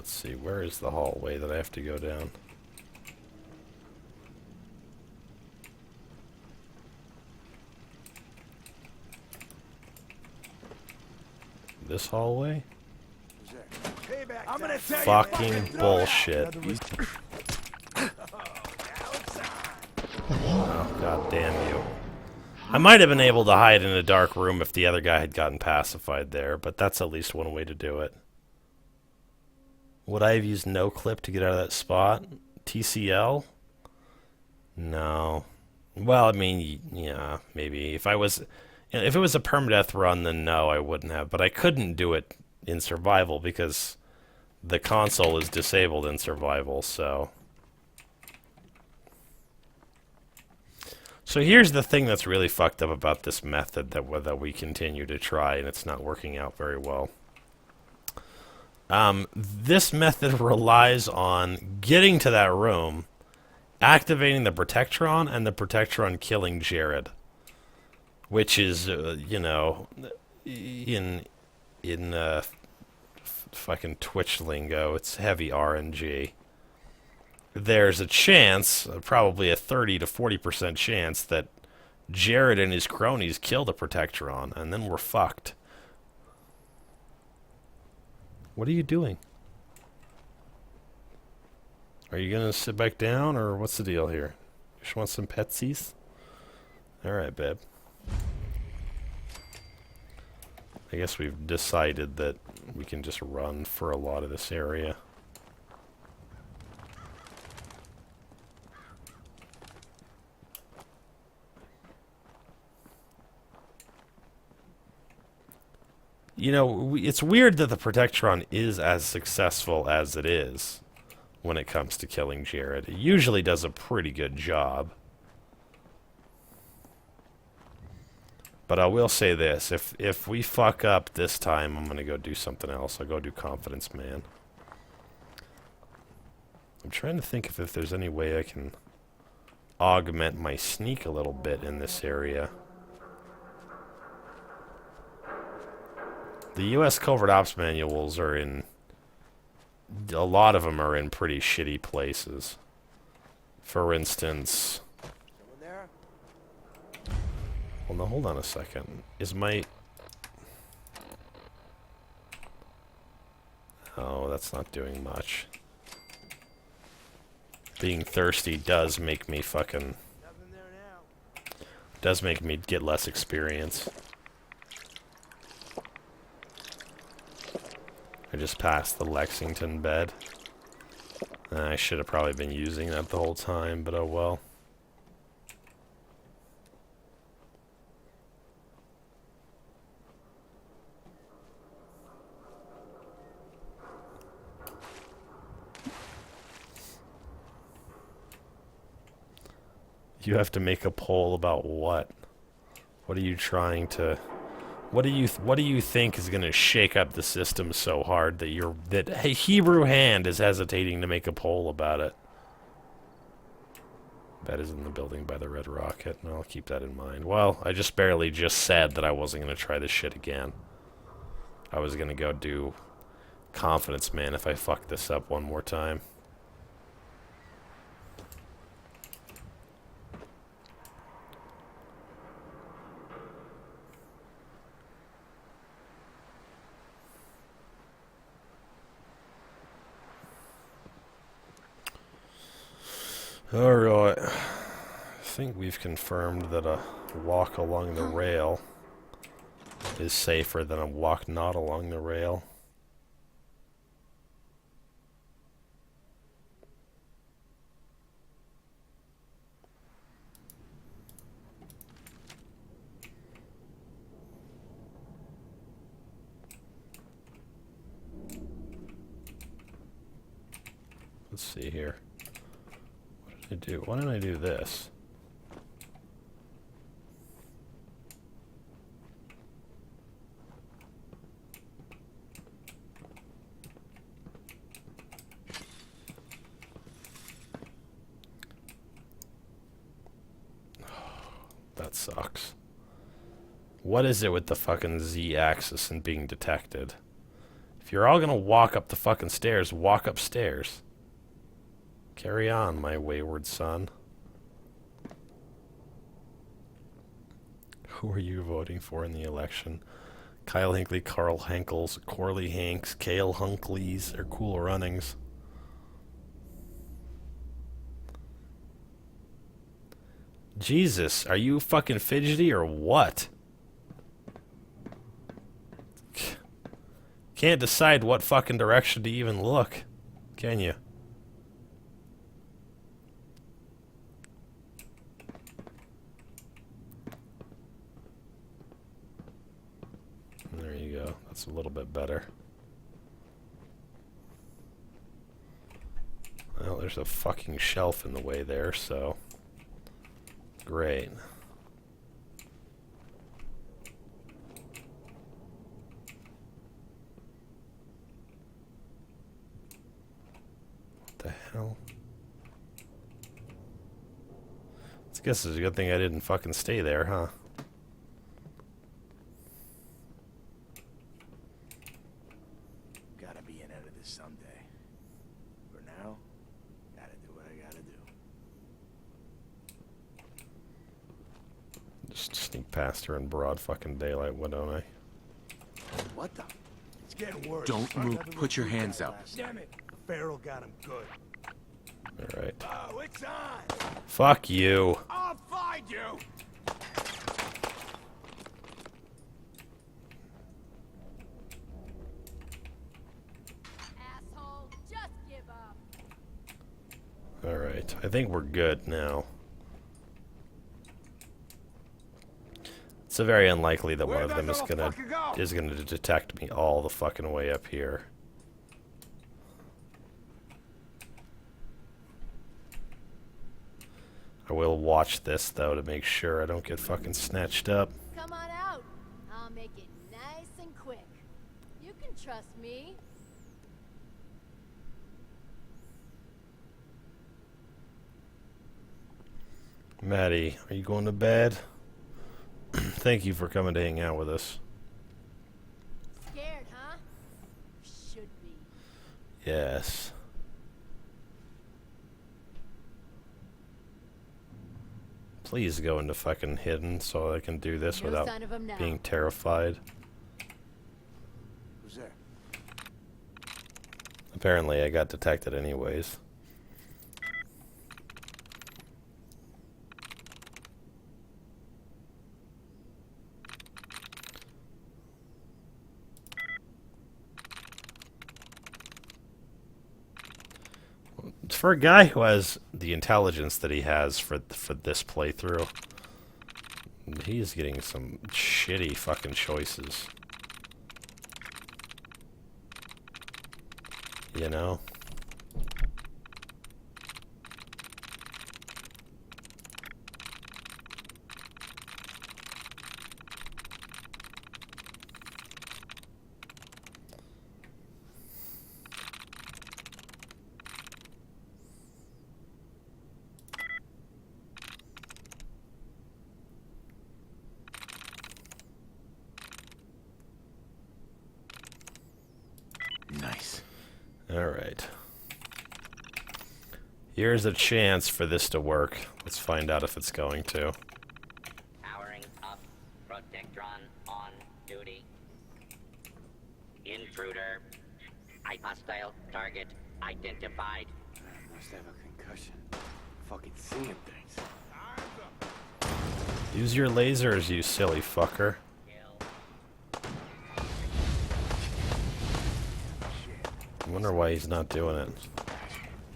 Let's see, where is the hallway that I have to go down? This hallway? I'm gonna tell you, Fucking bullshit. Oh, god damn you. I might have been able to hide in a dark room if the other guy had gotten pacified there, but that's at least one way to do it. Would I have used no clip to get out of that spot? TCL? No. Well, I mean, yeah, maybe. If it was a permadeath run, then no, I wouldn't have. But I couldn't do it in survival because the console is disabled in survival, so... So here's the thing that's really fucked up about this method that we continue to try, and it's not working out very well. This method relies on getting to that room, activating the Protectron, and the Protectron killing Jared. Which is, you know, in fucking Twitch lingo, it's heavy RNG. There's a chance, probably a 30 to 40% chance, that Jared and his cronies kill the Protectron, and then we're fucked. What are you doing? Are you gonna sit back down, or what's the deal here? Just want some petsies? Alright, babe. I guess we've decided that we can just run for a lot of this area. You know, it's weird that the Protectron is as successful as it is when it comes to killing Jared. It usually does a pretty good job. But I will say this, if we fuck up this time, I'm going to go do something else. I'll go do Confidence Man. I'm trying to think if there's any way I can augment my sneak a little bit in this area. The U.S. Covert Ops manuals are in... A lot of them are in pretty shitty places. For instance... Well, no, hold on a second. Is my... Oh, that's not doing much. Being thirsty does make me fucking... Does make me get less experience. I just passed the Lexington bed. I should have probably been using that the whole time, but oh well. You have to make a poll about what? What are you trying to... What do you think is going to shake up the system so hard that Hebrew Hand is hesitating to make a poll about it? That is in the building by the Red Rocket, and I'll keep that in mind. Well, I just barely just said that I wasn't going to try this shit again. I was going to go do Confidence Man if I fuck this up one more time. Alright, I think we've confirmed that a walk along the rail is safer than a walk not along the rail. Let's see here. Why didn't I do this? That sucks. What is it with the fucking Z-axis and being detected? If you're all gonna walk up the fucking stairs, walk upstairs. Carry on, my wayward son. Who are you voting for in the election? Kyle Hinckley, Carl Henkels, Corley Hanks, Cale Hunkleys, or Cool Runnings. Jesus, are you fucking fidgety or what? Can't decide what fucking direction to even look, can you? There you go. That's a little bit better. Well, there's a fucking shelf in the way there, so... Great. What the hell? I guess it's a good thing I didn't fucking stay there, huh? Gotta be an out of this someday. For now, gotta do what I gotta do. Just sneak past her in broad fucking daylight, why don't I? What the? It's getting worse. Don't move. Put your hands up. Damn it. The Pharaoh got him good. Alright. Oh, it's on. Fuck you. I'll find you. Asshole, just give up. Alright. I think we're good now. It's very unlikely that one of them is gonna detect me all the fucking way up here. I will watch this though to make sure I don't get fucking snatched up. Come on out. I'll make it nice and quick. You can trust me. Maddie, are you going to bed? Thank you for coming to hang out with us. Scared, huh? Should be. Yes. Please go into fucking hidden so I can do this No without sign of him now. being terrified. Who's there? Apparently I got detected anyways. For a guy who has the intelligence that he has for this playthrough, he's getting some shitty fucking choices. You know? Nice. Alright. Here's a chance for this to work. Let's find out if it's going to. Powering up. Protectron on duty. Intruder. Hostile target identified. Must have a concussion. Fucking seeing things. Use your lasers, you silly fucker. I wonder why he's not doing it.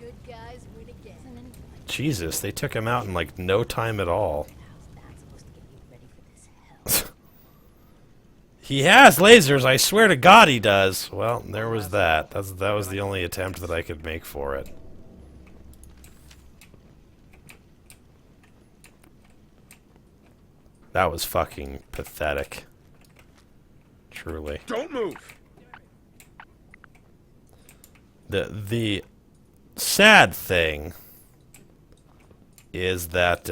Good guys win again. Jesus, they took him out in like no time at all. How's that supposed to get you ready for this hell? He has lasers, I swear to God he does. Well, there was that. That was the only attempt that I could make for it. That was fucking pathetic. Truly. Don't move. The sad thing is that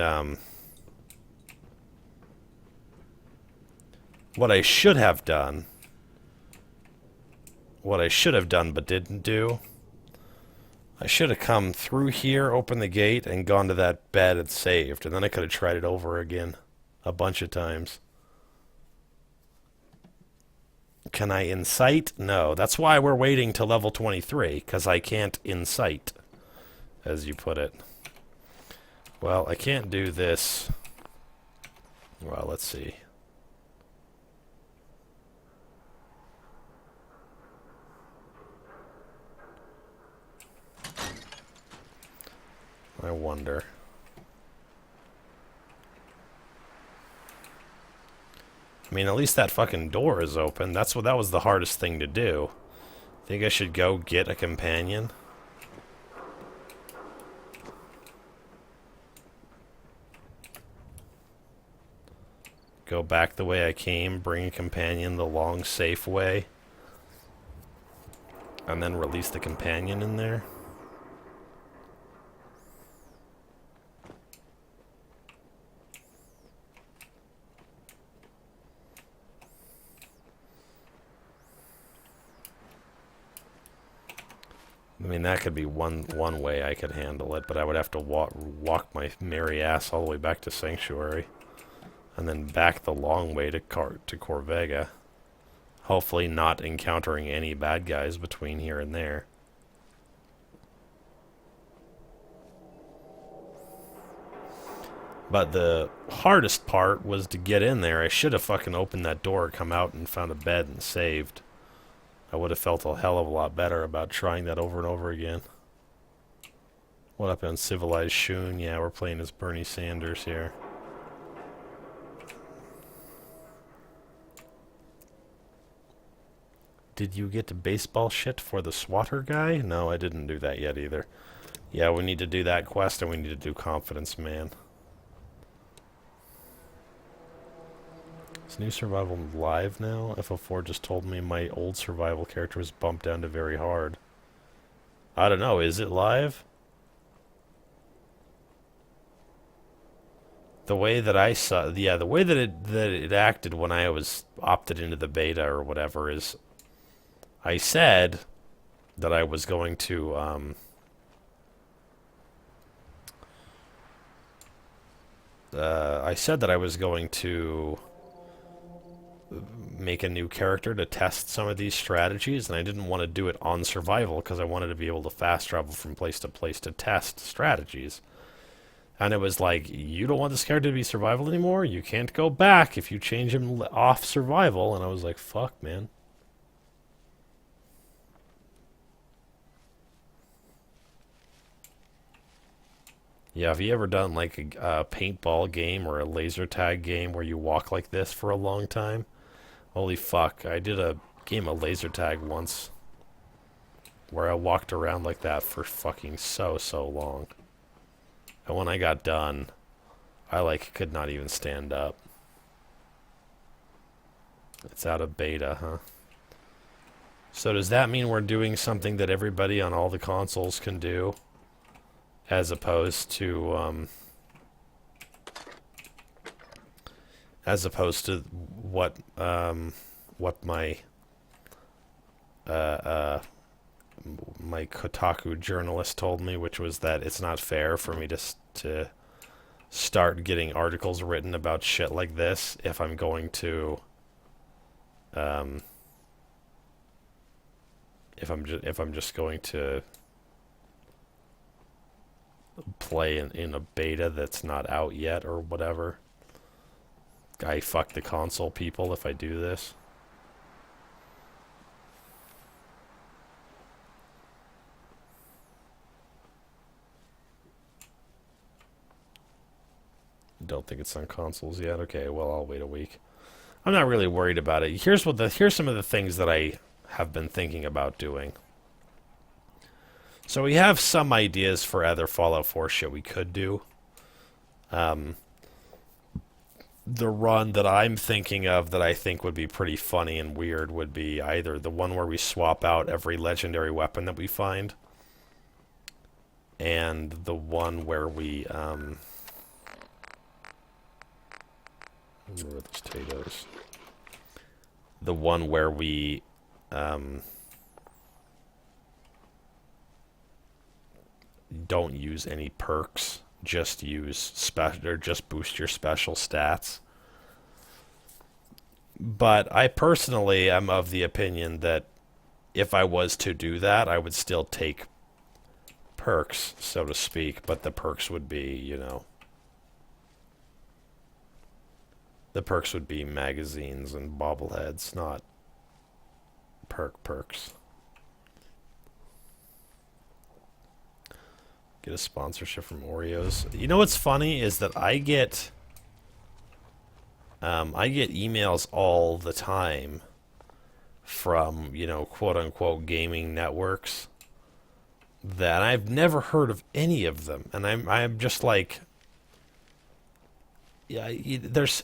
what I should have done what I should have done but didn't do. I should have come through here, opened the gate, and gone to that bed and saved, and then I could have tried it over again a bunch of times. Can I incite? No. That's why we're waiting to level 23, because I can't incite, as you put it. Well, I can't do this. Well, let's see. I wonder. I mean, at least that fucking door is open. That was the hardest thing to do. Think I should go get a companion? Go back the way I came, bring a companion the long, safe way, and then release the companion in there? I mean, that could be one way I could handle it, but I would have to walk my merry ass all the way back to Sanctuary, and then back the long way to Corvega. Hopefully not encountering any bad guys between here and there. But the hardest part was to get in there. I should have fucking opened that door, come out, and found a bed and saved. I would have felt a hell of a lot better about trying that over and over again. What up, Uncivilized Shun? Yeah, we're playing as Bernie Sanders here. Did you get baseball shit for the swatter guy? No, I didn't do that yet either. Yeah, we need to do that quest, and we need to do Confidence Man. Is new survival live now? FO4 just told me my old survival character was bumped down to very hard. I don't know, is it live? The way that I saw, yeah, the way that it acted when I was opted into the beta or whatever is, I said that I was going to, make a new character to test some of these strategies, and I didn't want to do it on survival because I wanted to be able to fast travel from place to place to test strategies. And it was like, you don't want this character to be survival anymore? You can't go back if you change him off survival. And I was like, fuck, man. Yeah, have you ever done like a paintball game or a laser tag game where you walk like this for a long time? Holy fuck, I did a game of laser tag once where I walked around like that for fucking so long. And when I got done, I like could not even stand up. It's out of beta, huh? So does that mean we're doing something that everybody on all the consoles can do? As opposed to what my my Kotaku journalist told me, which was that it's not fair for me to start getting articles written about shit like this if I'm going to if I'm just going to play in a beta that's not out yet or whatever. I fuck the console people if I do this. Don't think it's on consoles yet. Okay, well, I'll wait a week. I'm not really worried about it. Here's some of the things that I have been thinking about doing. So we have some ideas for other Fallout 4 shit we could do. The run that I'm thinking of that I think would be pretty funny and weird would be either the one where we swap out every legendary weapon that we find, and the one where we, where are those potatoes? The one where we, don't use any perks. Just use special, or just boost your special stats. But I personally am of the opinion that if I was to do that, I would still take perks, so to speak, but the perks would be, you know, the perks would be magazines and bobbleheads, not perks. Get a sponsorship from Oreos. You know what's funny is that I get emails all the time from, you know, quote unquote gaming networks that I've never heard of any of them, and I'm just like, yeah, there's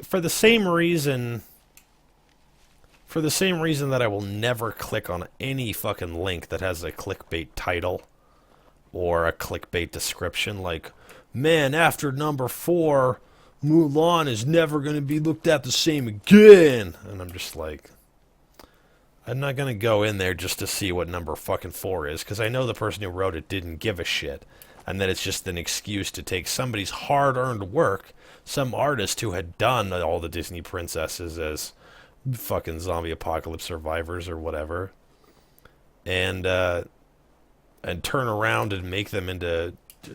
for the same reason that I will never click on any fucking link that has a clickbait title or a clickbait description like, man, after number 4, Mulan is never going to be looked at the same again. And I'm just like, I'm not going to go in there just to see what number fucking 4 is, because I know the person who wrote it didn't give a shit, and that it's just an excuse to take somebody's hard-earned work, some artist who had done all the Disney princesses as fucking zombie apocalypse survivors or whatever, and turn around and make them into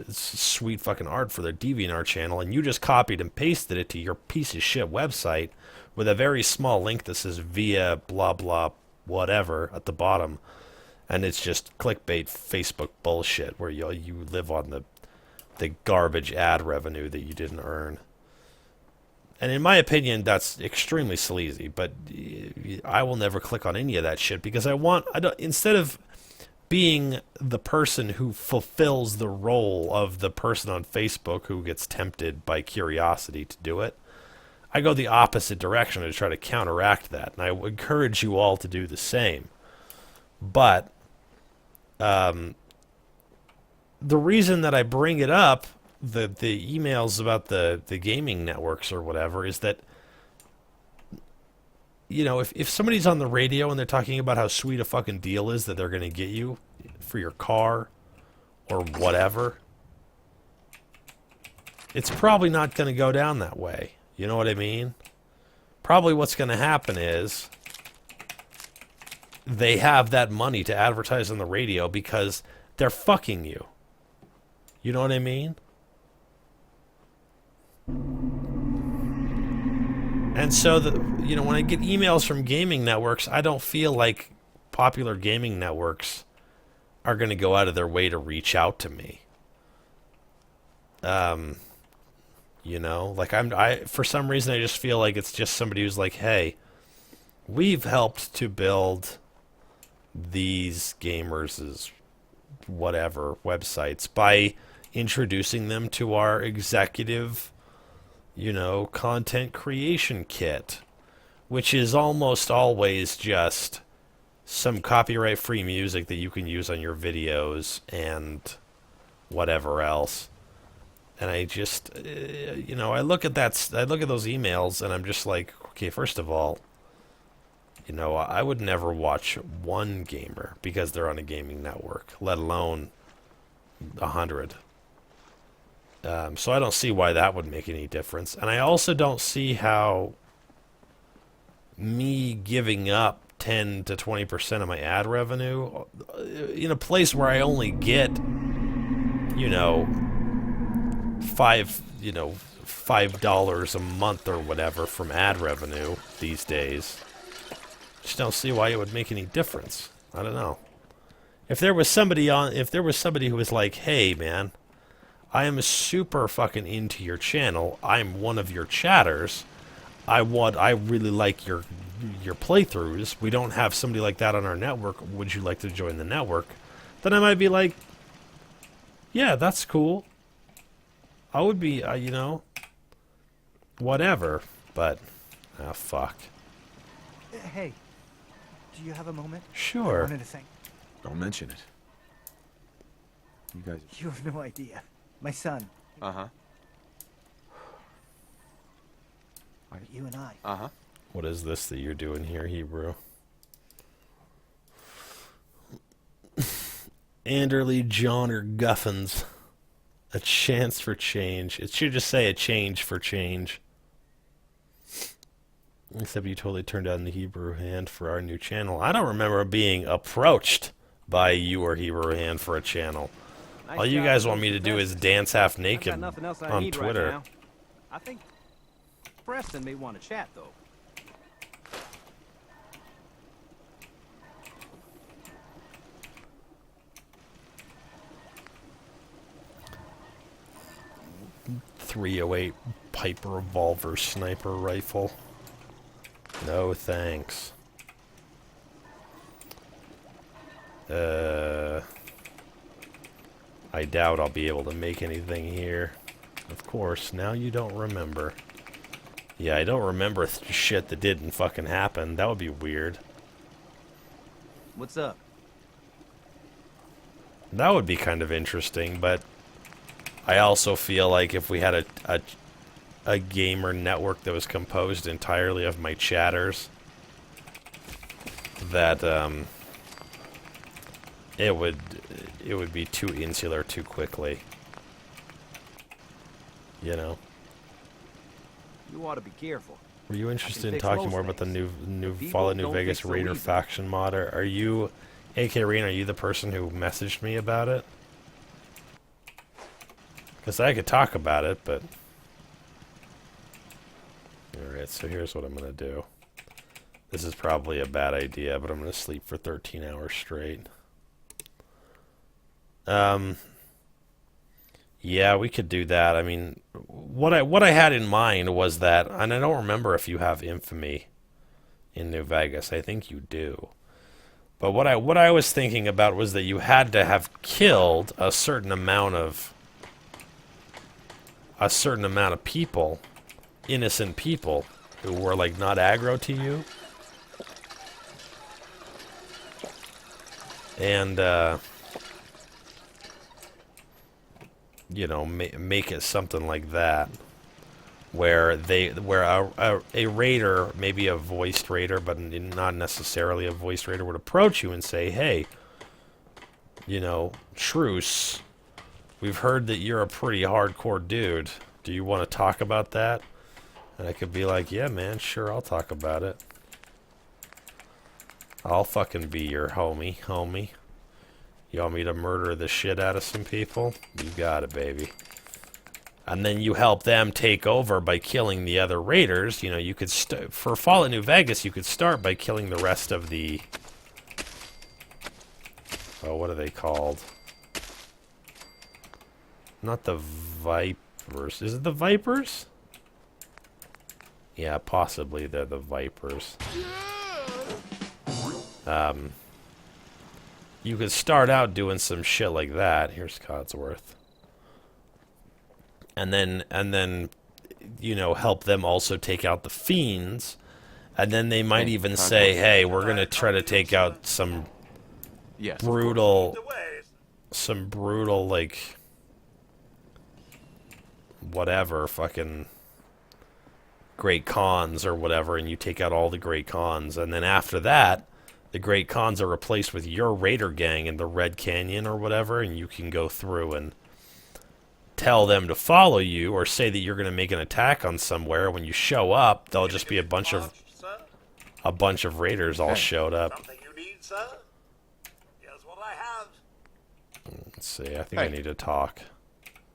sweet fucking art for their DeviantArt channel, and you just copied and pasted it to your piece of shit website with a very small link that says via blah blah whatever at the bottom, and it's just clickbait Facebook bullshit where you live on the garbage ad revenue that you didn't earn. And in my opinion, that's extremely sleazy, but I will never click on any of that shit because instead of being the person who fulfills the role of the person on Facebook who gets tempted by curiosity to do it, I go the opposite direction to try to counteract that, and I would encourage you all to do the same. But the reason that I bring it up, the emails about the gaming networks or whatever, is that, you know, if somebody's on the radio and they're talking about how sweet a fucking deal is that they're going to get you for your car or whatever, it's probably not going to go down that way. You know what I mean? Probably what's going to happen is they have that money to advertise on the radio because they're fucking you. You know what I mean? And so, when I get emails from gaming networks, I don't feel like popular gaming networks are going to go out of their way to reach out to me. For some reason, I just feel like it's just somebody who's like, hey, we've helped to build these gamers' whatever websites by introducing them to our executive, content creation kit, which is almost always just some copyright-free music that you can use on your videos and whatever else. And I just, I look at those emails and I'm just like, okay, first of all, I would never watch one gamer because they're on a gaming network, let alone 100. So I don't see why that would make any difference. And I also don't see how me giving up 10 to 20% of my ad revenue in a place where I only get, $5 a month or whatever from ad revenue these days. Just don't see why it would make any difference. I don't know. If there was somebody who was like, hey man, I am super fucking into your channel, I'm one of your chatters, I really like your playthroughs, we don't have somebody like that on our network, would you like to join the network? Then I might be like, yeah, that's cool. I would be, whatever, but, fuck. Hey, do you have a moment? Sure. I wanted to thank... Don't mention it. You guys... You have no idea. My son. Uh-huh. You and I. Uh-huh. What is this that you're doing here, Hebrew? Anderly, John, or Guffins. A chance for change. It should just say a change for change. Except you totally turned down the Hebrew Hand for our new channel. I don't remember being approached by you or Hebrew Hand for a channel. Nice All you job guys with want me to those do is investments. dance half I've got naked nothing else I on need Twitter. right now. I think Preston may want to chat though. .308 pipe revolver sniper rifle. No thanks. I doubt I'll be able to make anything here. Of course, now you don't remember. Yeah, I don't remember shit that didn't fucking happen. That would be weird. What's up? That would be kind of interesting, but I also feel like if we had a gamer network that was composed entirely of my chatters, that it would be too insular too quickly. You know. You ought to be careful. Were you interested in fix talking most more about the things. new People Fallout New don't Vegas fix so Raider easy. faction mod? Are you, AK Rain, are you the person who messaged me about it? Because I could talk about it, but... Alright, so here's what I'm going to do. This is probably a bad idea, but I'm going to sleep for 13 hours straight. Yeah, we could do that. I mean, what I had in mind was that, and I don't remember if you have infamy in New Vegas. I think you do. But what I was thinking about was that you had to have killed a certain amount of people, innocent people, who were like not aggro to you. And you know, make it something like that, where a raider, maybe a voiced raider, but not necessarily a voiced raider, would approach you and say, "Hey, you know, Truce, we've heard that you're a pretty hardcore dude. Do you want to talk about that?" And I could be like, "Yeah, man, sure, I'll talk about it. I'll fucking be your homie. You want me to murder the shit out of some people? You got it, baby." And then you help them take over by killing the other raiders. You know, you could for Fallout New Vegas, you could start by killing the rest of the... Oh, what are they called? Not the Vipers. Is it the Vipers? Yeah, possibly they're the Vipers. You could start out doing some shit like that. Here's Codsworth. And then, you know, help them also take out the fiends. And then they might even say, "Hey, we're gonna try to take out some brutal, like, whatever, fucking Great Khans or whatever," and you take out all the Great Khans. And then after that, the Great Khans are replaced with your raider gang in the Red Canyon or whatever, and you can go through and tell them to follow you, or say that you're going to make an attack on somewhere. When you show up, there'll just be a bunch of raiders all showed up. Something you need, sir? Here's what I have. Let's see, I think I need to talk.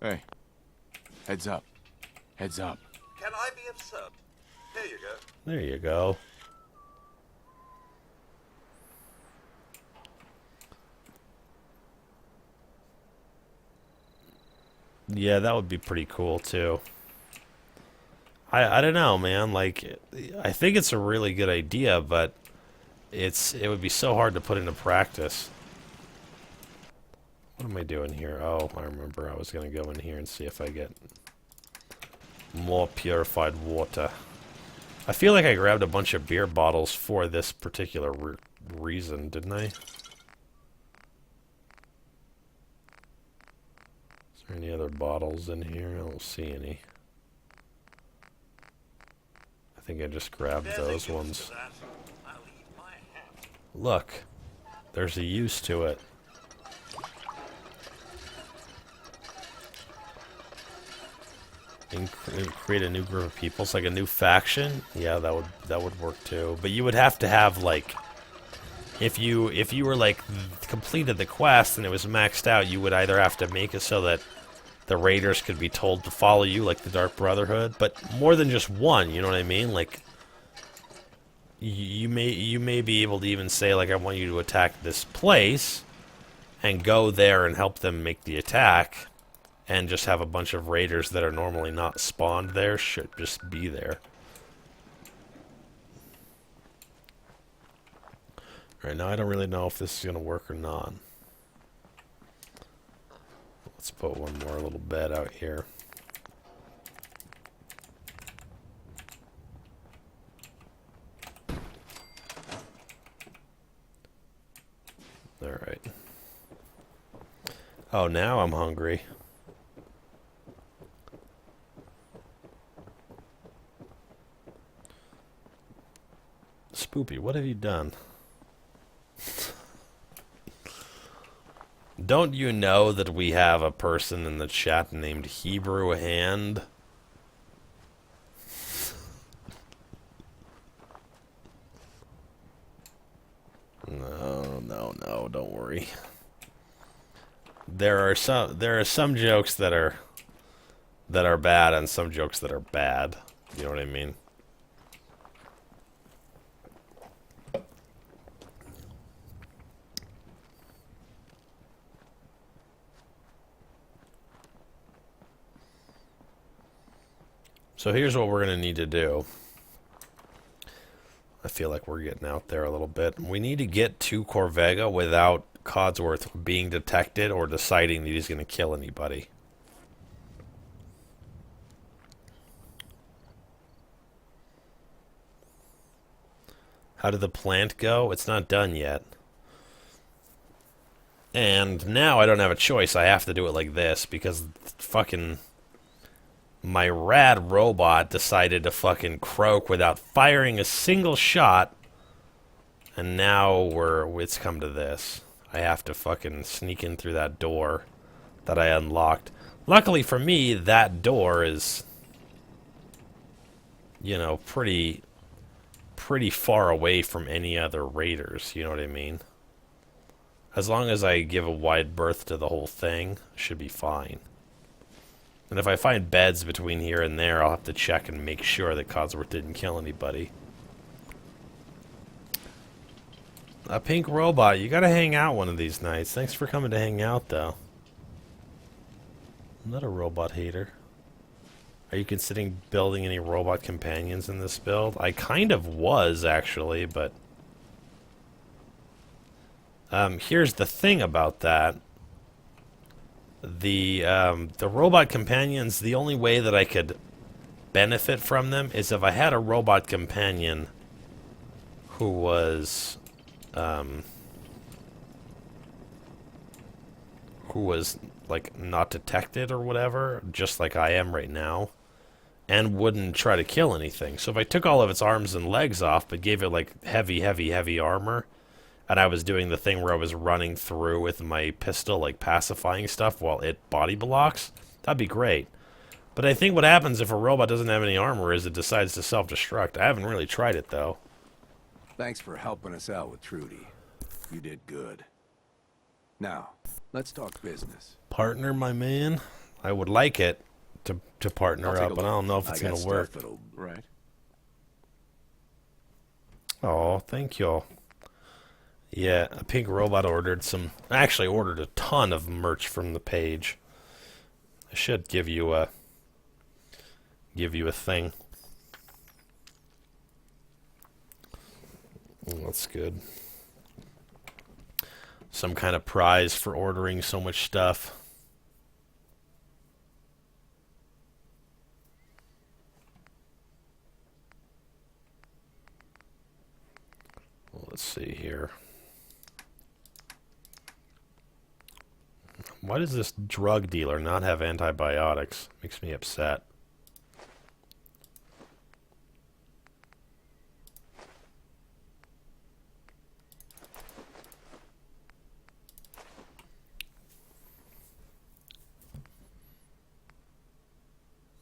Hey. Heads up. Heads up. Can I be of service? Here you go. There you go. Yeah, that would be pretty cool too. I don't know, man. Like, I think it's a really good idea, but it would be so hard to put into practice. What am I doing here? Oh, I remember. I was gonna go in here and see if I get more purified water. I feel like I grabbed a bunch of beer bottles for this particular reason, didn't I? Is there any other bottles in here? I don't see any. I think I just grabbed those ones. Look, there's a use to it. And create a new group of people. It's like a new faction. Yeah, that would work too. But you would have to have like, if you were like completed the quest and it was maxed out, you would either have to make it so that the raiders could be told to follow you, like the Dark Brotherhood, but more than just one. You know what I mean? Like, you may be able to even say like, I want you to attack this place, and go there and help them make the attack. And just have a bunch of raiders that are normally not spawned there should just be there. Alright, now I don't really know if this is going to work or not. Let's put one more little bed out here. Alright. Oh, now I'm hungry. Spoopy, what have you done? Don't you know that we have a person in the chat named Hebrew Hand? No, don't worry. There are some jokes that are bad and some jokes that are bad. You know what I mean? So here's what we're going to need to do. I feel like we're getting out there a little bit. We need to get to Corvega without Codsworth being detected or deciding that he's going to kill anybody. How did the plant go? It's not done yet. And now I don't have a choice. I have to do it like this because fucking... my rad robot decided to fucking croak without firing a single shot, and now it's come to this. I have to fucking sneak in through that door that I unlocked. Luckily for me, that door is, you know, pretty far away from any other raiders, you know what I mean? As long as I give a wide berth to the whole thing, should be fine. And if I find beds between here and there, I'll have to check and make sure that Codsworth didn't kill anybody. A pink robot, you gotta hang out one of these nights. Thanks for coming to hang out, though. I'm not a robot hater. Are you considering building any robot companions in this build? I kind of was, actually, but... here's the thing about that. The robot companions, the only way that I could benefit from them is if I had a robot companion who was like not detected or whatever, just like I am right now, and wouldn't try to kill anything. So if I took all of its arms and legs off but gave it like heavy armor, and I was doing the thing where I was running through with my pistol, like pacifying stuff while it body blocks, that'd be great. But I think what happens if a robot doesn't have any armor is it decides to self-destruct. I haven't really tried it, though. Thanks for helping us out with Trudy. You did good. Now, let's talk business. Partner, my man? I would like it to partner up, but I don't know if it's going to work. Right. Oh, thank you. Yeah, a pink robot ordered I actually ordered a ton of merch from the page. I should give you a thing. That's good. Some kind of prize for ordering so much stuff. Well, let's see here. Why does this drug dealer not have antibiotics? Makes me upset.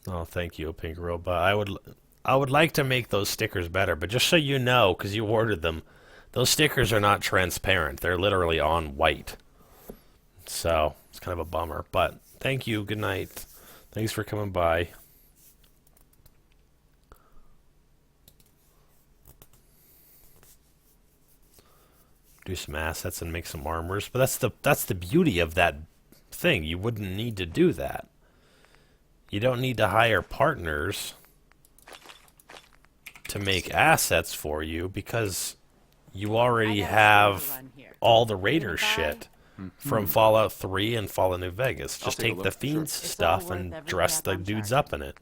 Oh, thank you, Pink Robot. I would like to make those stickers better, but just so you know, because you ordered them, those stickers are not transparent. They're literally on white. So, it's kind of a bummer. But, thank you. Good night. Thanks for coming by. Do some assets and make some armors. But that's the beauty of that thing. You wouldn't need to do that. You don't need to hire partners to make assets for you because you already have all the Raider shit from Fallout 3 and Fallout New Vegas. Just take a take the look. Fiends stuff and dress the dudes up in it.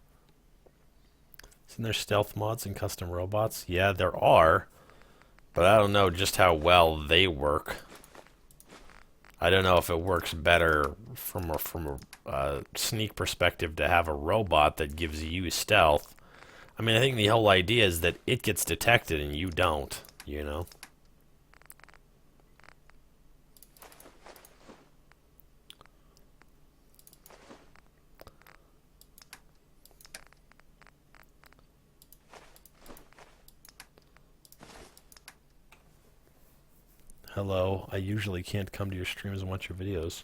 Isn't there stealth mods and custom robots? Yeah, there are. But I don't know just how well they work. I don't know if it works better from a sneak perspective to have a robot that gives you stealth. I mean, I think the whole idea is that it gets detected and you don't, you know? Hello, I usually can't come to your streams and watch your videos.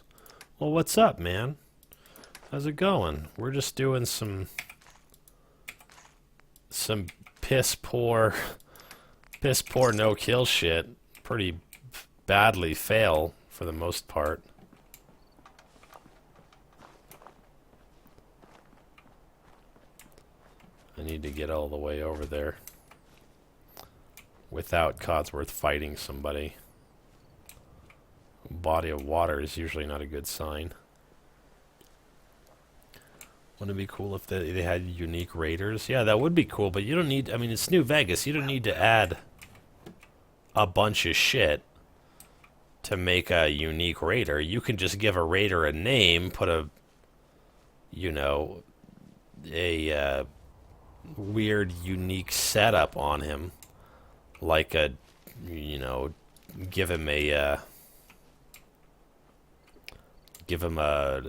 Well, what's up, man? How's it going? We're just doing some piss poor no kill shit. Pretty badly fail for the most part. I need to get all the way over there without Codsworth fighting somebody. Body of water is usually not a good sign. Wouldn't it be cool if they had unique raiders? Yeah, that would be cool, but you don't need... I mean, it's New Vegas. You don't need to add a bunch of shit to make a unique raider. You can just give a raider a name, put a... You know... a weird, unique setup on him. Like a... You know... Give him a... Give him a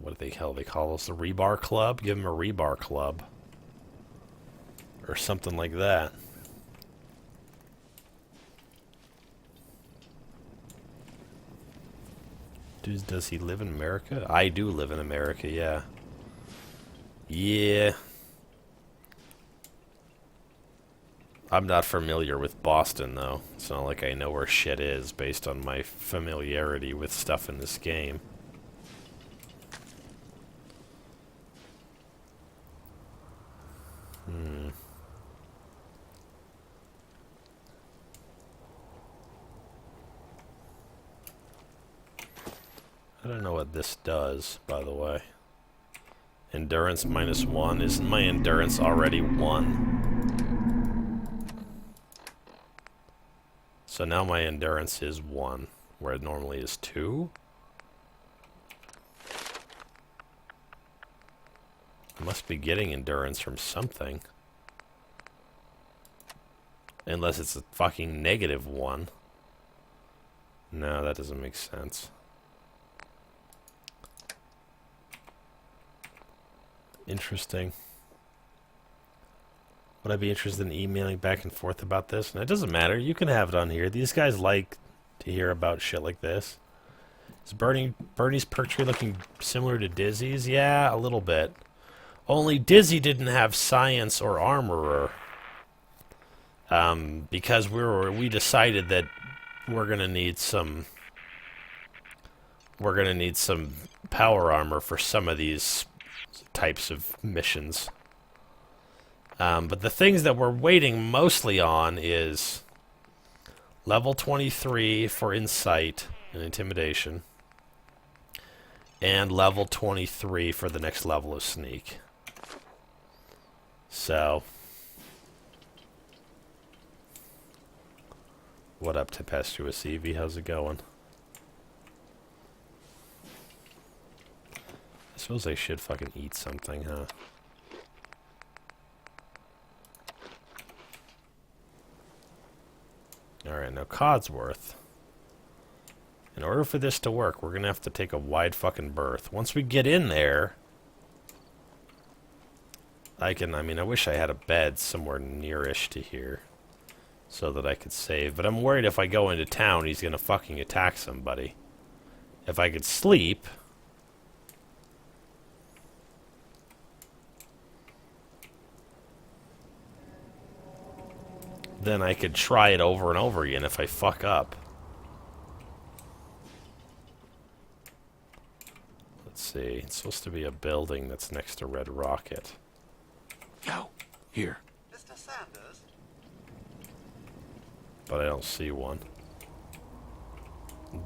what do they call this? A rebar club? Give him a rebar club. Or something like that. Does he live in America? I do live in America, yeah. Yeah. I'm not familiar with Boston, though. It's not like I know where shit is based on my familiarity with stuff in this game. I don't know what this does, by the way. Endurance -1. Isn't my endurance already 1? So now my endurance is 1, where it normally is 2. I must be getting endurance from something. Unless it's a fucking -1. No, that doesn't make sense. Interesting. Would I be interested in emailing back and forth about this? And it doesn't matter. You can have it on here. These guys like to hear about shit like this. Is Bernie's perk tree looking similar to Dizzy's? Yeah, a little bit. Only Dizzy didn't have science or armorer. Because we decided that we're gonna need some power armor for some of these types of missions. But the things that we're waiting mostly on is level 23 for insight and intimidation, and level 23 for the next level of sneak. So, what up, Tempestuous Evie? How's it going? I suppose I should fucking eat something, huh? Alright, now Codsworth. In order for this to work, we're gonna have to take a wide fucking berth. Once we get in there, I mean, I wish I had a bed somewhere nearish to here so that I could save. But I'm worried if I go into town, he's gonna fucking attack somebody. If I could sleep... then I could try it over and over again if I fuck up. Let's see. It's supposed to be a building that's next to Red Rocket. Yo, here. Mr. Sanders? But I don't see one.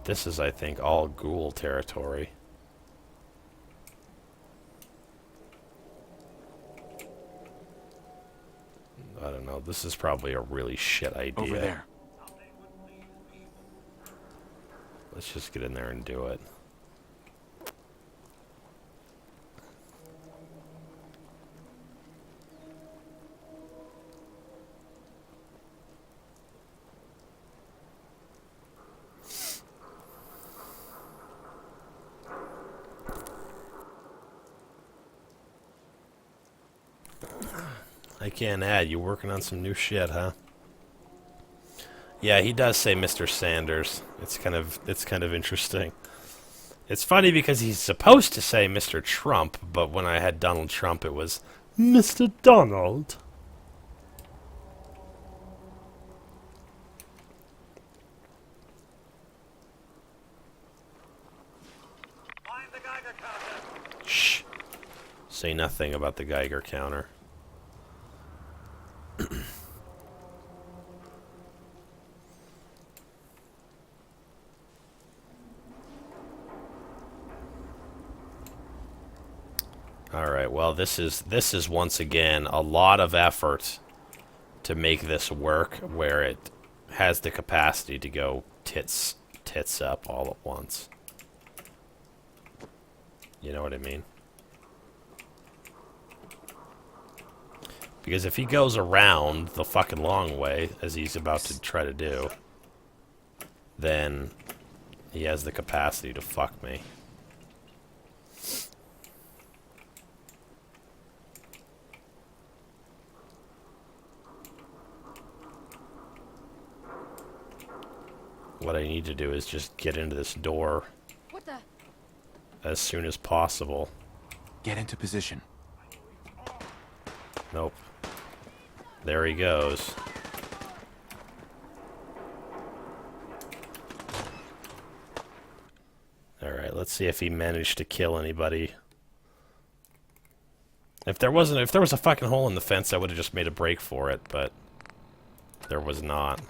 This is, I think, all ghoul territory. I don't know. This is probably a really shit idea. Over there. Let's just get in there and do it. I can't add. You working on some new shit, huh? Yeah, he does say Mr. Sanders. It's kind of interesting. It's funny because he's supposed to say Mr. Trump, but when I had Donald Trump, it was Mr. Donald. Find the Geiger counter. Shh. Say nothing about the Geiger counter. Alright, well this is once again a lot of effort to make this work where it has the capacity to go tits up all at once. You know what I mean? Because if he goes around the fucking long way, as he's about to try to do, then he has the capacity to fuck me. What I need to do is just get into this door What the? as soon as possible. Get into position. Nope. There he goes. Alright, let's see if he managed to kill anybody. If there was a fucking hole in the fence, I would have just made a break for it, but there was not.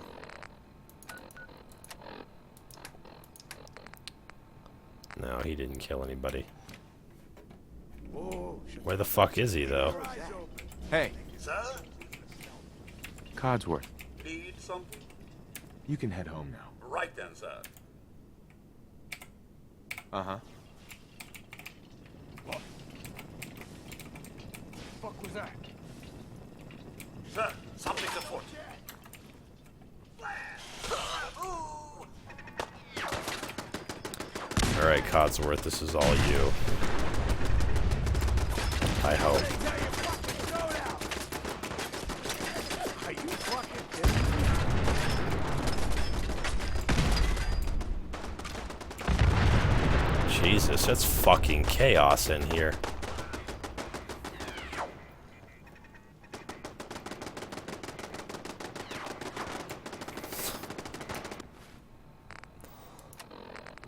No, he didn't kill anybody. Where the fuck is he, though? Hey, Sir? Codsworth. Need something? You can head home now. Right then, sir. Uh-huh. What? The fuck was that? Sir, something's afoot. Alright, Codsworth, this is all you. I hope. Are you fucking kidding? Jesus, that's fucking chaos in here.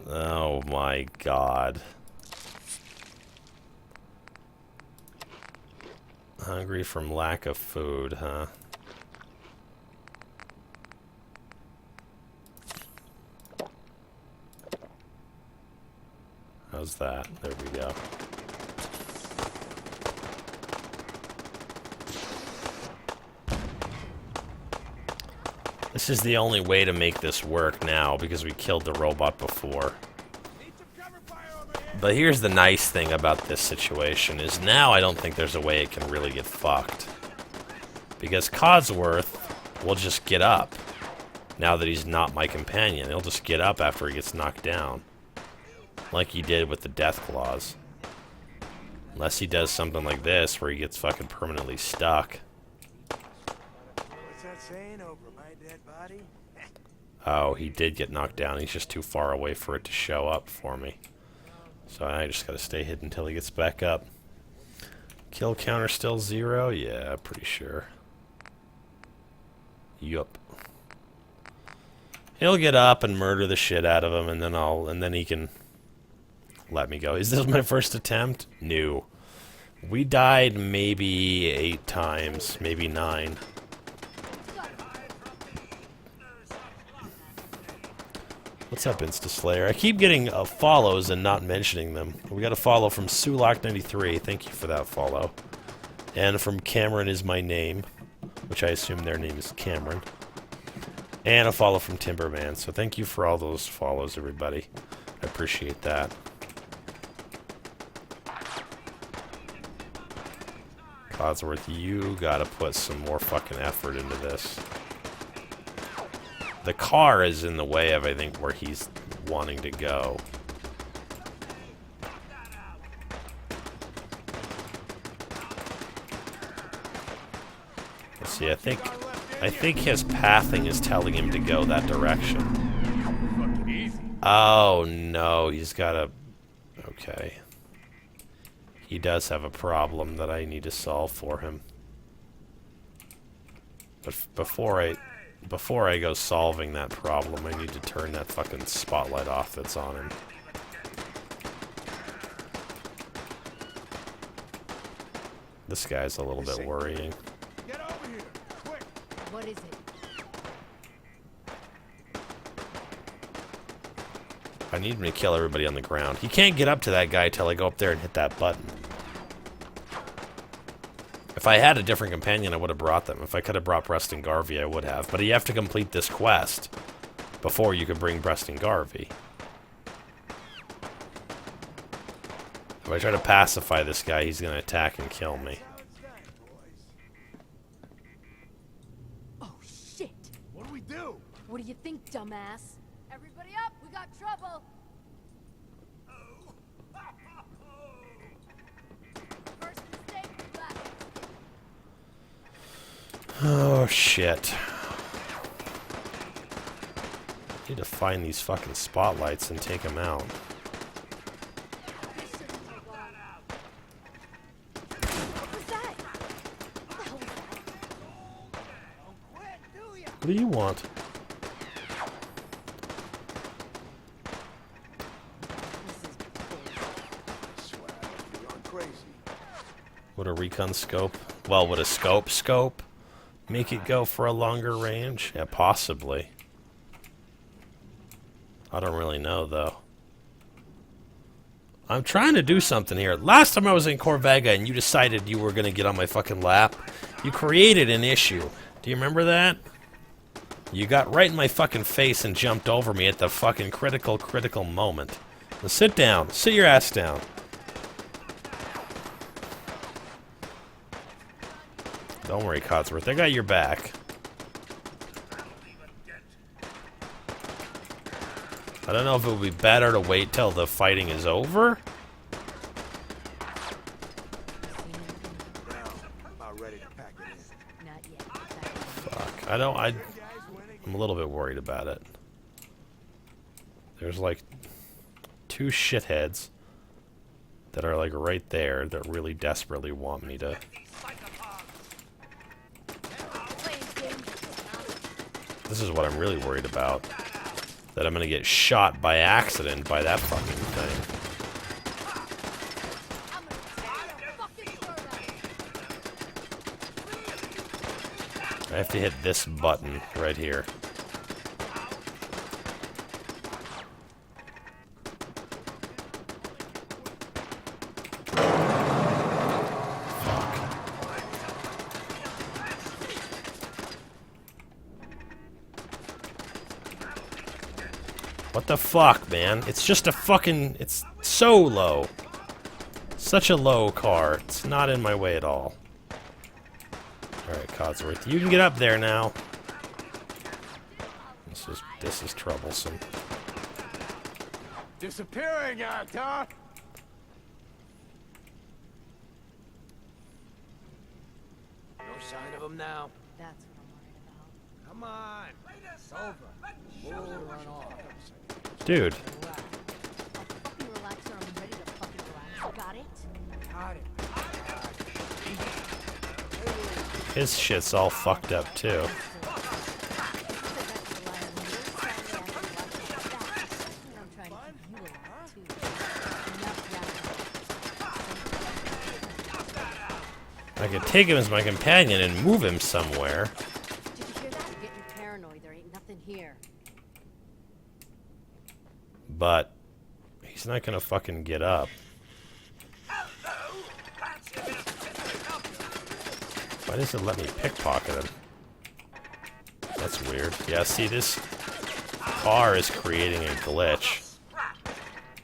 Oh my god. Hungry from lack of food, huh? How's that? There we go. This is the only way to make this work now, because we killed the robot before. But here's the nice thing about this situation, is now I don't think there's a way it can really get fucked. Because Codsworth will just get up. Now that he's not my companion, he'll just get up after he gets knocked down. Like he did with the death claws. Unless he does something like this where he gets fucking permanently stuck. What's that saying over my dead body? Oh, he did get knocked down. He's just too far away for it to show up for me. So I just gotta stay hidden until he gets back up. Kill counter still 0? Yeah, pretty sure. Yup. He'll get up and murder the shit out of him, and then he can let me go. Is this my first attempt? No. We died maybe 8 times, maybe 9. What's up, Insta-Slayer? I keep getting follows and not mentioning them. We got a follow from Sulak93. Thank you for that follow. And from Cameron is my name, which I assume their name is Cameron. And a follow from Timberman. So thank you for all those follows, everybody. I appreciate that. Codsworth, you gotta put some more fucking effort into this. The car is in the way of, I think, where he's wanting to go. Let's see, I think his pathing is telling him to go that direction. Oh no, he's gotta... Okay. He does have a problem that I need to solve for him. But before I go solving that problem, I need to turn that fucking spotlight off that's on him. This guy's a little bit worrying. Get over here, quick! What is it? I need him to kill everybody on the ground. He can't get up to that guy till I go up there and hit that button. If I had a different companion, I would have brought them. If I could have brought Preston Garvey, I would have. But you have to complete this quest before you could bring Preston Garvey. If I try to pacify this guy, he's going to attack and kill me. Oh, shit. What do we do? What do you think, dumbass? Everybody up, we got trouble. First mistake, left. Oh, shit. Need to find these fucking spotlights and take them out. This shouldn't take long. What was that? What the hell was that? What do you want? Would a recon scope? Well, would a scope make it go for a longer range? Yeah, possibly. I don't really know, though. I'm trying to do something here. Last time I was in Corvega and you decided you were going to get on my fucking lap, you created an issue. Do you remember that? You got right in my fucking face and jumped over me at the fucking critical moment. Now sit down. Sit your ass down. Don't worry, Codsworth. I got your back. I don't know if it would be better to wait till the fighting is over. About ready to pack it in. Not yet. Fuck. I'm a little bit worried about it. There's like 2 shitheads that are like right there that really desperately want me to... This is what I'm really worried about. That I'm gonna get shot by accident by that fucking thing. I have to hit this button right here. What the fuck, man? It's just a fucking... It's so low. Such a low car. It's not in my way at all. Alright, Codsworth. You can get up there now. This is troublesome. Disappearing act, huh? sign of him now? That's what I'm worried about. Come on. It's over. We'll run off. Dude, I'll fucking relax or I'm ready to fucking relax. Got it? Got it. his shit's all fucked up too. I could take him as my companion and move him somewhere. Did you hear that? I'm getting paranoid. There ain't nothing here. But he's not gonna fucking get up. Why does it let me pickpocket him? That's weird. Yeah, see, this car is creating a glitch.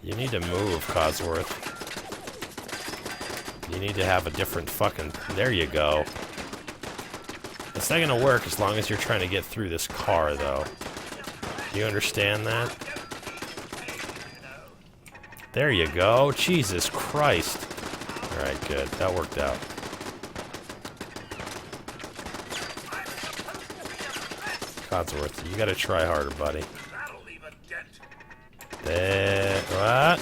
You need to move, Codsworth. You need to have a different fucking... There you go. It's not gonna work as long as you're trying to get through this car, though. Do you understand that? There you go. Jesus Christ. Alright, good. That worked out. Codsworth, you gotta try harder, buddy. There. What?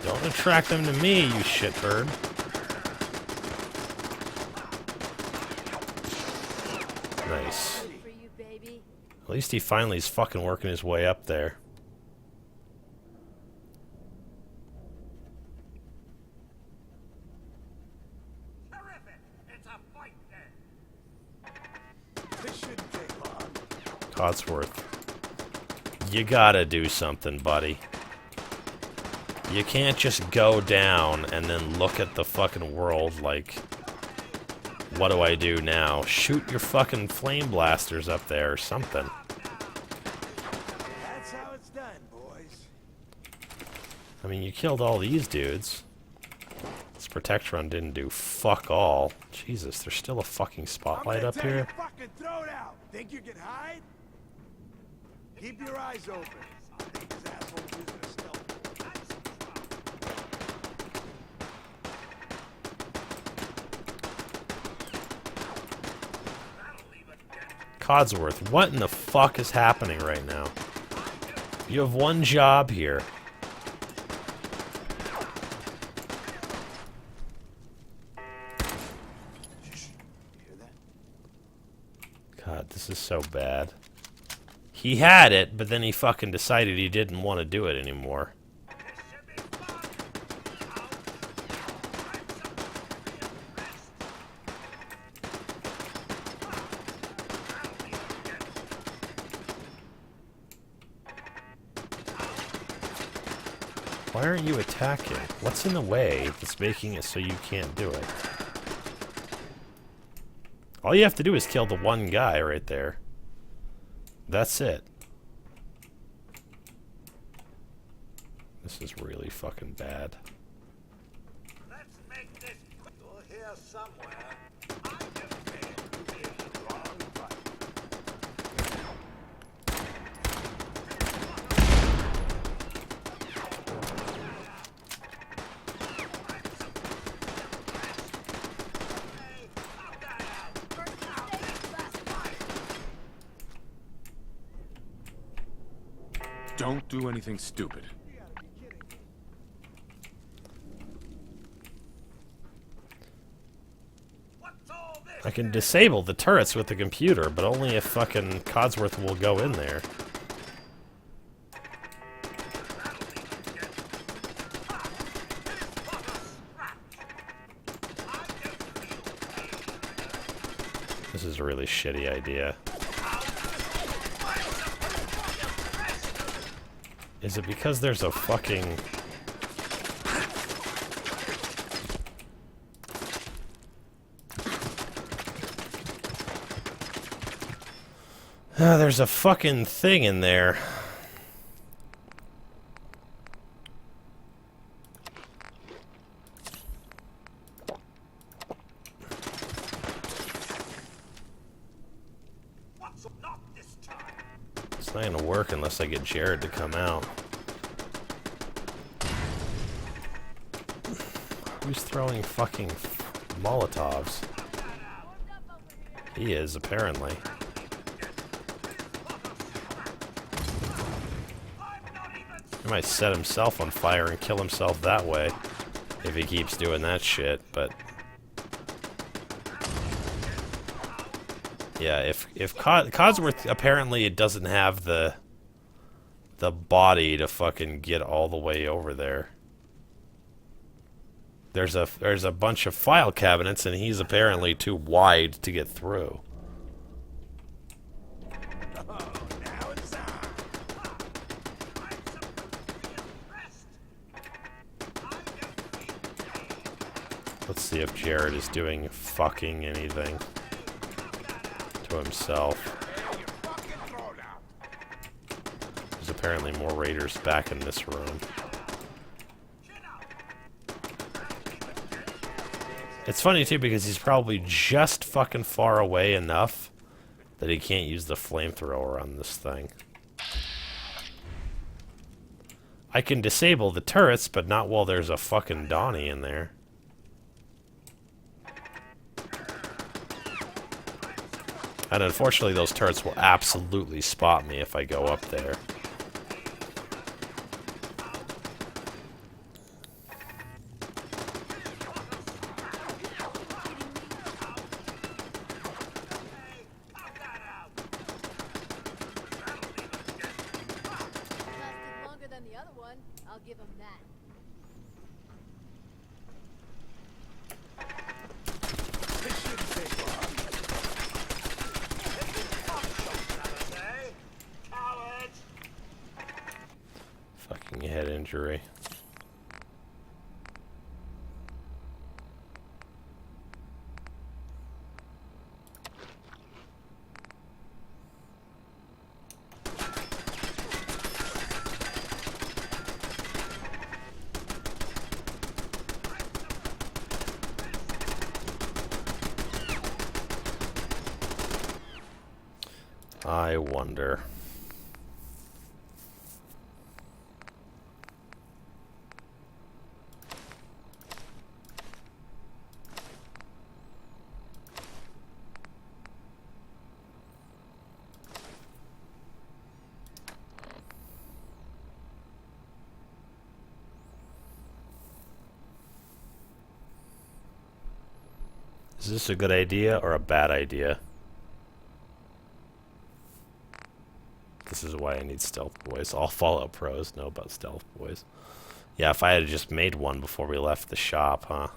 Don't attract them to me, you shitbird. Nice. For you, baby. At least he finally is fucking working his way up there. This shouldn't take long. Codsworth, you gotta do something, buddy. You can't just go down and then look at the fucking world like, what do I do now? Shoot your fucking flame blasters up there or something. That's how it's done, boys. I mean, you killed all these dudes. This protect run didn't do fuck all. Jesus, there's still a fucking spotlight up here. Fucking throw it out. Think you can hide? Keep your eyes open. These assholes using a stealth. Codsworth, what in the fuck is happening right now? You have one job here. God, this is so bad. He had it, but then he fucking decided he didn't want to do it anymore. Why aren't you attacking? What's in the way that's making it so you can't do it? All you have to do is kill the one guy right there. That's it. This is really fucking bad. Let's make this quick. You'll hear somewhere. I just failed to be in the wrong fight. Don't do anything stupid. What's all this? I can disable the turrets with the computer, but only if fucking Codsworth will go in there. This is a really shitty idea. Is it because there's a fucking... there's a fucking thing in there. What's not this time? It's not gonna work unless I get Jared to come out. Who's throwing fucking Molotovs? He is, apparently. He might set himself on fire and kill himself that way if he keeps doing that shit, but... Yeah, if Codsworth, apparently it doesn't have the body to fucking get all the way over there. There's a bunch of file cabinets and he's apparently too wide to get through. Now it's on. Let's see if Jared is doing fucking anything to himself. There's apparently more raiders back in this room. It's funny too because he's probably just fucking far away enough that he can't use the flamethrower on this thing. I can disable the turrets, but not while there's a fucking Donnie in there. And unfortunately those turrets will absolutely spot me if I go up there. Lasted longer than the other one. I'll give him that. This shouldn't take long. Cowards! Fucking head injury. I wonder. Is this a good idea or a bad idea? This is why I need stealth boys. All Fallout pros know about stealth boys. Yeah, if I had just made one before we left the shop, huh?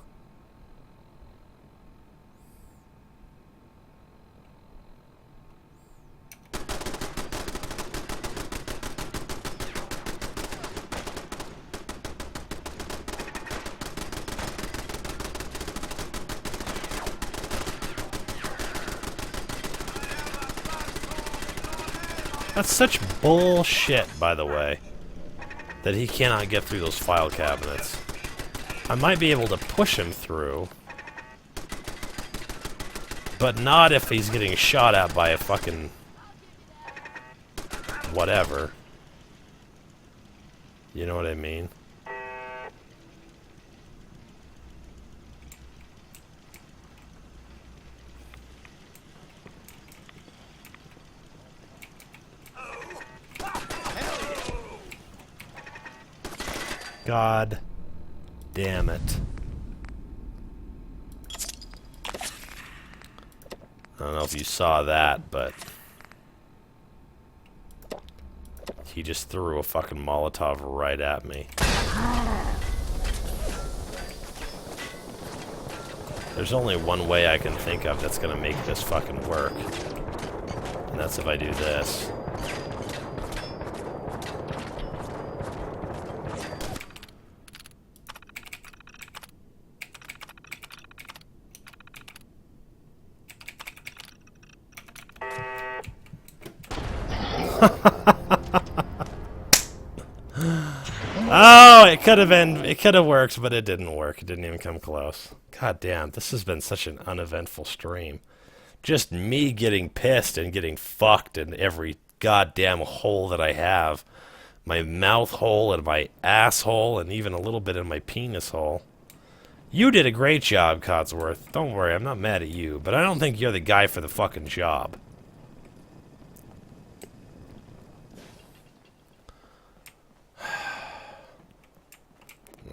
That's such bullshit, by the way, that he cannot get through those file cabinets. I might be able to push him through, but not if he's getting shot at by a fucking whatever. You know what I mean? God damn it. I don't know if you saw that, but he just threw a fucking Molotov right at me. There's only one way I can think of that's gonna make this fucking work. And that's if I do this. Oh, it could have worked, but it didn't work. It didn't even come close. God damn, this has been such an uneventful stream. Just me getting pissed and getting fucked in every goddamn hole that I have. My mouth hole and my asshole and even a little bit in my penis hole. You did a great job, Codsworth. Don't worry, I'm not mad at you, but I don't think you're the guy for the fucking job.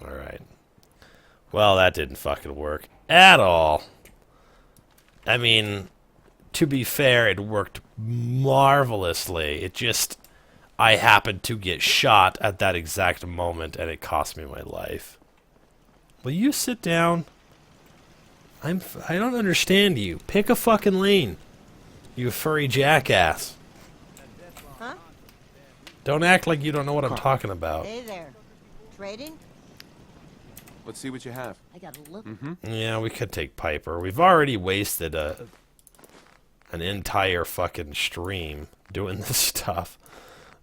Alright. Well, that didn't fucking work at all. I mean, to be fair, it worked marvelously. It just... I happened to get shot at that exact moment, and it cost me my life. Will you sit down? I don't understand you. Pick a fucking lane. You furry jackass. Huh? Don't act like you don't know what I'm talking about. Hey there. Trading? Let's see what you have. I got a look. Yeah, we could take Piper. We've already wasted an entire fucking stream doing this stuff.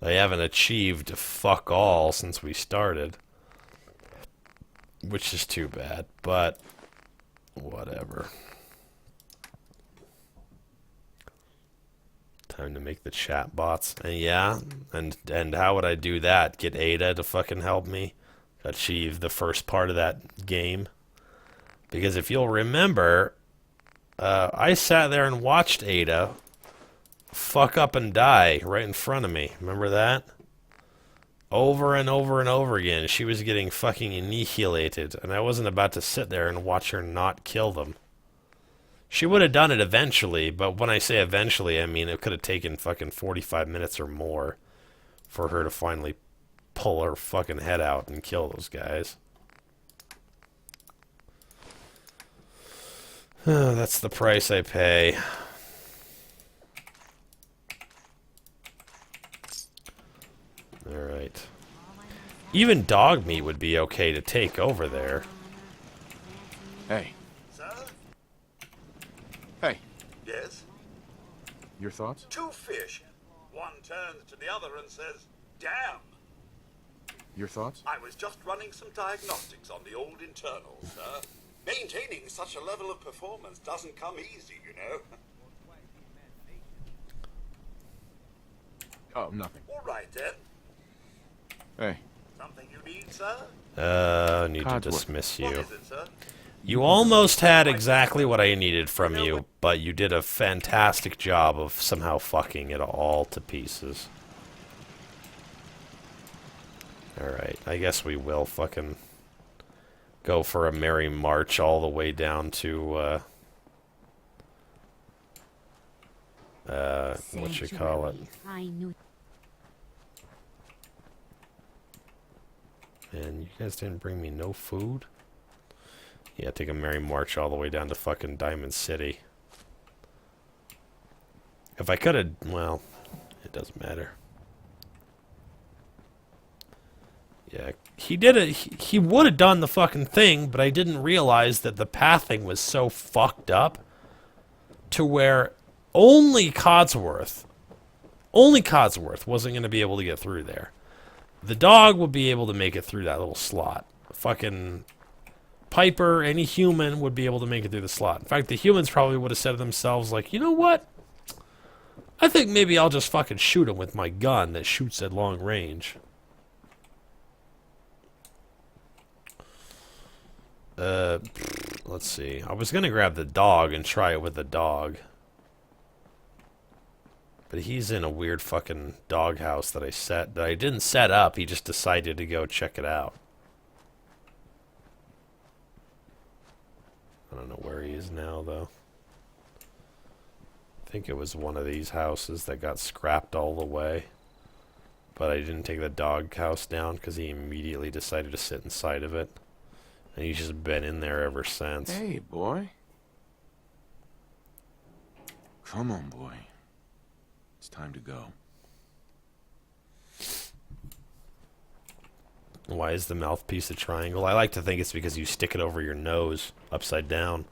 They haven't achieved fuck all since we started. Which is too bad, but whatever. Time to make the chat bots. And yeah, and how would I do that? Get Ada to fucking help me achieve the first part of that game? Because if you'll remember, I sat there and watched Ada fuck up and die right in front of me. Remember that? Over and over and over again. She was getting fucking annihilated, and I wasn't about to sit there and watch her not kill them. She would have done it eventually, but when I say eventually, I mean it could have taken fucking 45 minutes or more for her to finally pull her fucking head out and kill those guys. That's the price I pay. Alright. Even dog meat would be okay to take over there. Hey. Sir? Hey. Yes? Your thoughts? Two fish. One turns to the other and says, damn. Your thoughts? I was just running some diagnostics on the old internals, sir. Maintaining such a level of performance doesn't come easy, you know. Oh, nothing. All right, then. Hey. Something you need, sir? I need to Codsworth. dismiss What you. is it, sir? You almost had exactly what I needed from you, but you did a fantastic job of somehow fucking it all to pieces. Alright, I guess we will fucking go for a merry march all the way down to, what you call it. I knew. And you guys didn't bring me no food? Yeah, take a merry march all the way down to fucking Diamond City. If I could have, well, it doesn't matter. Yeah, he did it. He would have done the fucking thing, but I didn't realize that the pathing was so fucked up to where only Codsworth wasn't going to be able to get through there. The dog would be able to make it through that little slot. Fucking Piper, any human would be able to make it through the slot. In fact, the humans probably would have said to themselves, like, you know what? I think maybe I'll just fucking shoot him with my gun that shoots at long range. Let's see. I was gonna grab the dog and try it with the dog. But he's in a weird fucking doghouse that I didn't set up. He just decided to go check it out. I don't know where he is now, though. I think it was one of these houses that got scrapped all the way. But I didn't take the dog house down because he immediately decided to sit inside of it. And he's just been in there ever since. Hey, boy. Come on, boy. It's time to go. Why is the mouthpiece a triangle? I like to think it's because you stick it over your nose, upside down.